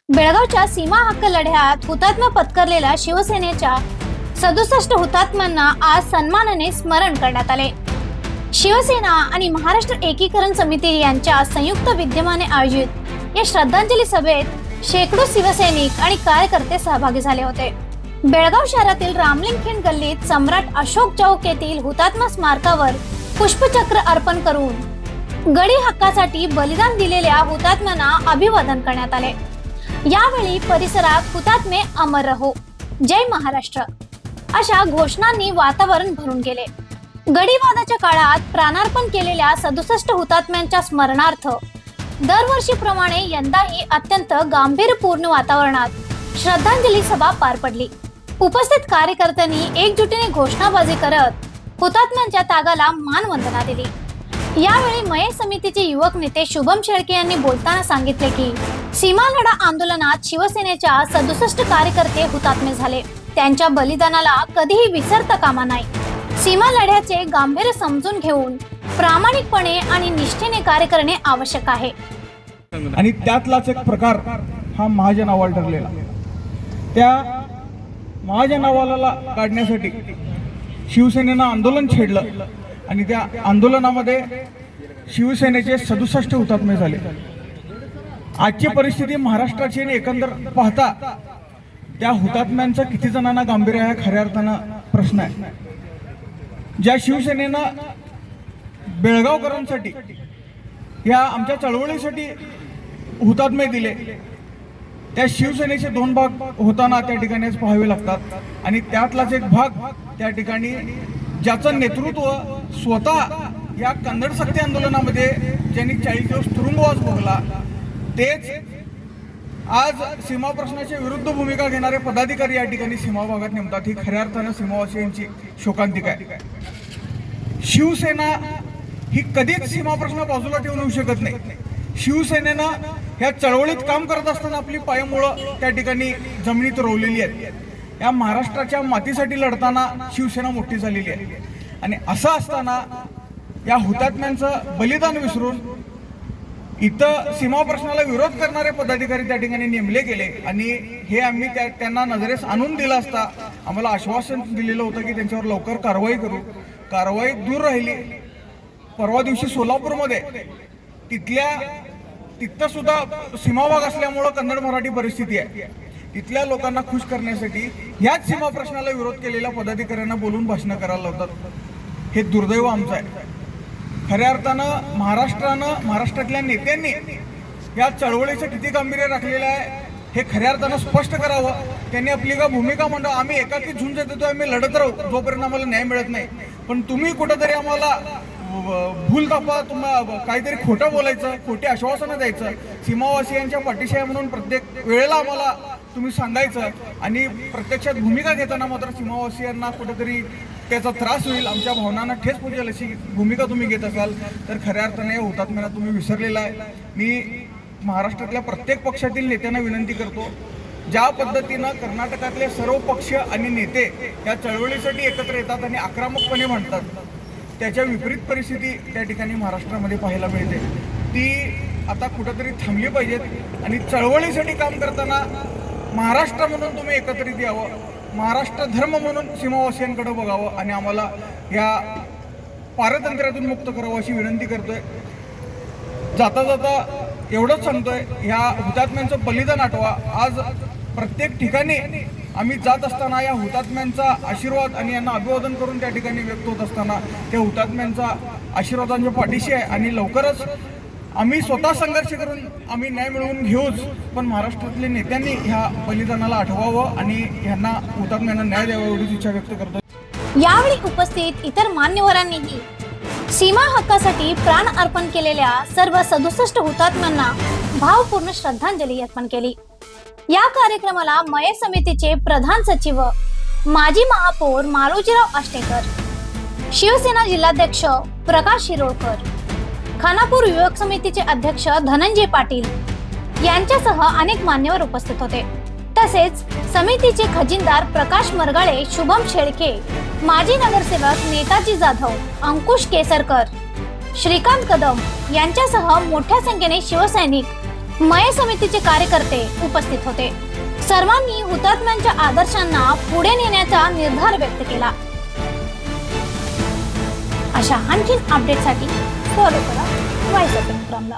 बेळगावच्या सीमा हक्क लढ्यात हुतात्मा पत्करलेल्या शिवसेनेच्या 67 हुतात्म्यांना आज सन्मानाने स्मरण करण्यात आले। शिवसेना आणि महाराष्ट्र एकीकरण समिती यांच्या संयुक्त विद्यमाने आयोजित या श्रद्धांजली सभेत शेकडो शिवसैनिक आणि कार्यकर्ते सहभागी झाले होते। बेळगाव शहरातील रामलिंगखिंड गल्लीत सम्राट अशोक चौक येथील हुतात्मा स्मारकावर पुष्पचक्र अर्पण करून गडी हक्कासाठी बलिदान दिलेल्या हुतात्म्यांना अभिवादन करण्यात आले। यावेळी परिसरात हुतात्मे अमर रहो, जय महाराष्ट्र अशा घोषणांनी वातावरण भरून गेले। गडीवादाच्या काळात प्राणार्पण केलेल्या 67 हुतात्म्यांच्या स्मरणार्थ दरवर्षीप्रमाणे यंदाही अत्यंत गांभीर्यपूर्ण वातावरणात श्रद्धांजली सभा पार पडली। उपस्थित कार्यकर्त्यांनी एकजुटीने घोषणाबाजी करत हुतात्म्यांच्या त्यागाला मानवंदना दिली। यावेळी मये समितीचे युवक नेते शुभम शेळके यांनी बोलताना सांगितले की सीमा लढा आंदोलनात शिवसेनेच्या 67 कार्यकर्ते हुतात्मे झाले। त्यांच्या बलिदानाला कधीही विसरता कामा नाही। सीमा लढ्याचे गांभीर्य समजून घेऊन प्रामाणिकपणे आणि निष्ठेने कार्य करणे आवश्यक आहे। आणि त्यातलाच एक प्रकार हा महाजन अहवाल ठरलेला। त्या महाजन अहवालाला काढण्यासाठी शिवसेनेनं आंदोलन छेडलं आणि त्या आंदोलनामध्ये शिवसेनेचे 67 हुतात्मे झाले। आजची परिस्थिती महाराष्ट्राची एकंदर पाहता त्या हुतात्म्यांचा किती जणांना गांभीर्य आहे खऱ्या अर्थानं प्रश्न आहे। ज्या शिवसेनेनं बेळगावकरांसाठी या आमच्या चळवळीसाठी हुतात्मे दिले, त्या शिवसेनेचे 2 भाग होताना त्या ठिकाणीच पाहावे लागतात। आणि त्यातलाच एक भाग त्या ठिकाणी ज्याचं नेतृत्व स्वतः या कन्नड सक्ती आंदोलनामध्ये ज्यांनी 40 दिवस तुरुंगवास भोगला, तेच आज सीमा प्रश्नाच्या विरुद्ध भूमिका घेणारे पदाधिकारी या ठिकाणी सीमा भागात नेमतात। ही खऱ्या अर्थानं सीमावासियांची शोकांतिका आहे। शिवसेना ही कधीच सीमा प्रश्न बाजूला ठेवून येऊ शकत नाही। शिवसेनेनं ह्या चळवळीत काम करत असताना आपली पायमुळं त्या ठिकाणी जमिनीत रोवलेली आहेत। या महाराष्ट्राच्या मातीसाठी लढताना शिवसेना मोठी झालेली आहे। आणि असं असताना या हुतात्म्यांचं बलिदान विसरून इथं सीमा प्रश्नाला विरोध करणारे पदाधिकारी त्या ठिकाणी नेमले गेले। आणि हे आम्ही त्यांना नजरेस आणून दिलं असता आम्हाला आश्वासन दिलेलं होतं की त्यांच्यावर लवकर कारवाई करू। कारवाई दूर राहिली। परवा दिवशी सोलापूरमध्ये तिथं सुद्धा सीमा भाग असल्यामुळं कन्नड मराठी परिस्थिती आहे। तिथल्या लोकांना खुश करण्यासाठी याच सीमा प्रश्नाला विरोध केलेल्या पदाधिकाऱ्यांना बोलून भाषणं करायला लावतात। हे दुर्दैव आमचं आहे। खऱ्या अर्थानं महाराष्ट्रातल्या नेत्यांनी या चळवळीचं किती गांभीर्य राखलेलं आहे हे खऱ्या अर्थानं स्पष्ट करावं। त्यांनी आपली का भूमिका मांडावं। आम्ही एकाकी झुंज देतो, आम्ही लढत राहू जोपर्यंत आम्हाला न्याय मिळत नाही। पण तुम्ही कुठंतरी आम्हाला भूल दाखवा, तुम्हाला काहीतरी खोटं बोलायचं, खोटी आश्वासनं द्यायचं, सीमावासियांच्या पाठीशी आहे म्हणून प्रत्येक वेळेला आम्हाला तुम्ही सांगायचं आणि प्रत्यक्षात भूमिका घेताना मात्र सीमावासियांना कुठेतरी त्याचा त्रास होईल, आमच्या भावनांना ठेच पोहोचेल अशी भूमिका तुम्ही घेत असाल तर खऱ्या अर्थाने हुतात्म्यांना तुम्ही विसरलेला आहे। मी महाराष्ट्रातल्या प्रत्येक पक्षातील नेत्यांना विनंती करतो, ज्या पद्धतीनं कर्नाटकातले सर्व पक्ष आणि नेते या चळवळीसाठी एकत्र येतात आणि आक्रमकपणे म्हणतात, त्याच्या विपरीत परिस्थिती त्या ठिकाणी महाराष्ट्रामध्ये पाहायला मिळते। ती आता कुठंतरी थांबली पाहिजेत आणि चळवळीसाठी काम करताना महाराष्ट्र म्हणून तुम्ही एकत्रित यावं, महाराष्ट्र धर्म म्हणून सीमावासियांकडे बघावं आणि आम्हाला या पारतंत्र्यातून मुक्त करावं अशी विनंती करतोय। जाता जाता एवढंच सांगतोय, ह्या हुतात्म्यांचं बलिदान आठवा। आज प्रत्येक ठिकाणी आम्ही जात असताना या हुतात्म्यांचा आशीर्वाद आणि यांना अभिवादन करून त्या ठिकाणी व्यक्त होत असताना त्या हुतात्म्यांचा आशीर्वादांच्या पाठीशी आहे। आणि लवकरच आम्ही स्वतः संघर्ष करून आम्ही न्याय मिळवून घेऊच, पण महाराष्ट्रातल्या नेत्यांनी ह्या बलिदानाला आठवावं आणि ह्यांना हुतात्म्यांना न्याय द्यावा एवढीच इच्छा व्यक्त करतो। यावेळी उपस्थित इतर मान्यवरांनीही सीमा हक्कासाठी प्राण अर्पण केलेल्या सर्व 67 हुतात्म्यांना भावपूर्ण श्रद्धांजली अर्पण केली। या कार्यक्रमाला मये समितीचे प्रधान सचिव माजी महापौर मालोजीराव आष्टेकर, शिवसेना जिल्हाध्यक्ष प्रकाश शिरोळकर, खानापूर युवक समितीचे अध्यक्ष धनंजय पाटील यांच्यासह अनेक मान्यवर उपस्थित होते। तसेच समितीचे खजिनदार प्रकाश मरगाळे, शुभम शेळके, माजी नगरसेवक नेताजी जाधव, अंकुश केसरकर, श्रीकांत कदम यांच्यासह मोठ्या संख्येने शिवसैनिक मय समितीचे कार्यकर्ते उपस्थित होते. सर्वांनी हुतात्म्यांच्या आदर्शांना पुढे नेण्याचा निर्धार व्यक्त केला. अशा आणखी अपडेटसाठी फॉलो करा व्हॉइस ऑफ इन्फॉर्मला.